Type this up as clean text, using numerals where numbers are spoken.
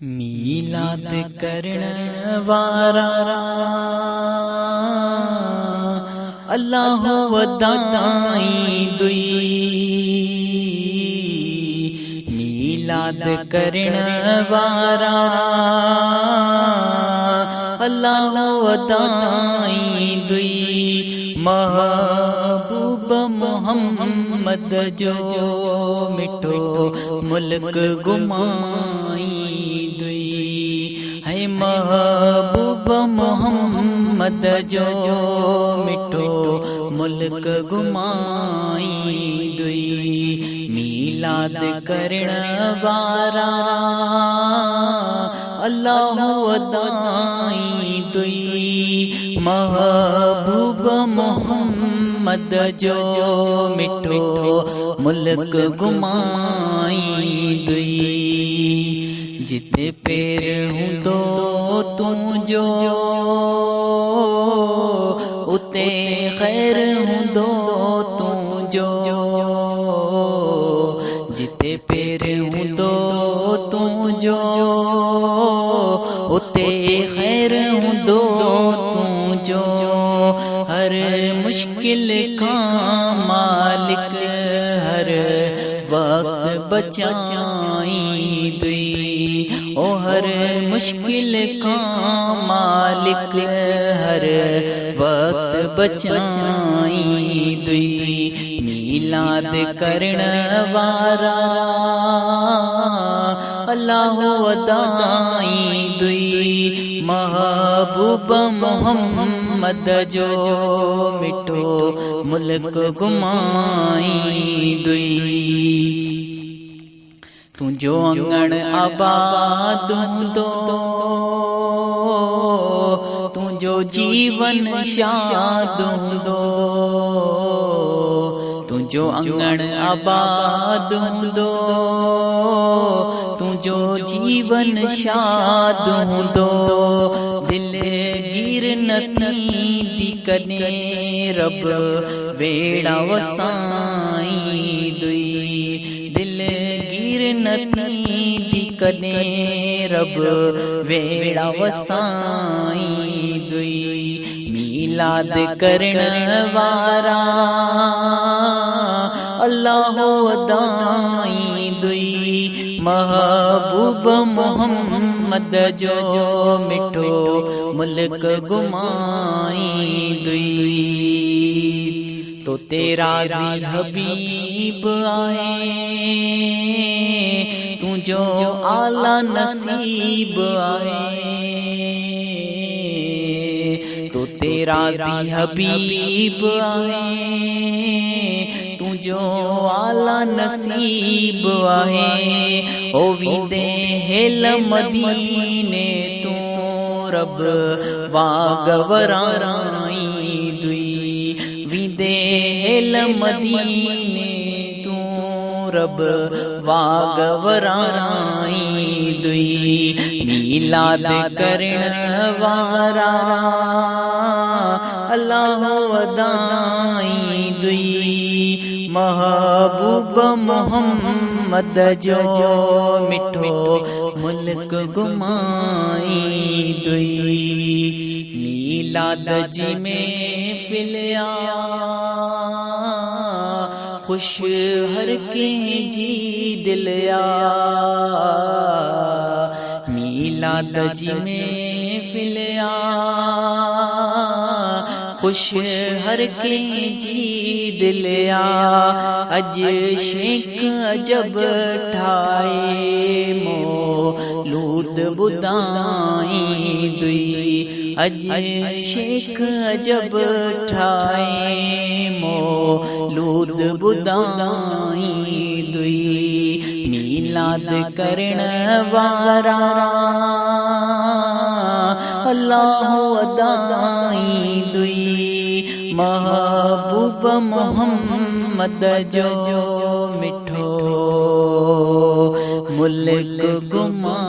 मीलाद करण वारा अल्लाह वदाई दुई। मीलाद करण वारा अल्लाह वदाई दुई। महबूब मोहम्मद जो मिठो मुल्क गुमाई दुई। है महबूब मोहम्मद जो मिठो मुल्क गुमाई दुई। मीलाद करण वारा अल्लाह वदाई दुई। महबूब मोहम्मद जो मिठो मुल्क गुमाई दुई। जिते पैर हूंदो तू जो उते खैर हूंदो तू जो। जिते पैर हूंदो तू जो उते खैर हूंदो तू जो। हर मुश्किल का मालिक हर वक्त बचाई दुई। ओ हर मुश्किल का मालिक हर वक्त बचाई दुई। मीलाद करण वारा अल्लाह वदाई दुई। महबूब मोहम्मद जो मिठो मुल्क गुमाई दुई। तुझो अंगण आबाद हूंदो तुझो जीवन शाद हूंदो। तुझो अंगण आबाद हूंदो तुझो जीवन शाद हूंदो। दिल गिर न थींदी कॾहिं रब वेड़ा वसाई दुई। दिल गिर न थींदी कॾहिं रब वेड़ा वसाई दुई। मीलाद करण वारा अल्लाह वदाई दुई। महबूब मोहम्मद जो मिठो मुल्क गुमाई दुई। तो तेरा जी हबीब आए तुझो आला नसीब आए। तो तेरा जी हबीब आए तुझो आला नसीब आहे। ओ विदे हेल मदीने तू रब वागवराई दुई। विदे हेल मदीने तू रब वागवराई दुई। मीलाद करण वारा अल्लाह वदाई दुई। महबूब मोहम्मद जो मिठो मुल्क गुमाई दुई। मीलाद जी में फिलिया खुश हर के जी दिलया। मीलाद जी में फिलिया खुश हर के जी दिलया। अज शेख अजब ठाए मौलूद बुदाई दुई। अज शेख अजब ठाए मौलूद बुदाई दुई। मीलाद करण वारा अल्लाह वदाई दुई। महबूब मोहम्मद जो मिठो मुल्क गुमा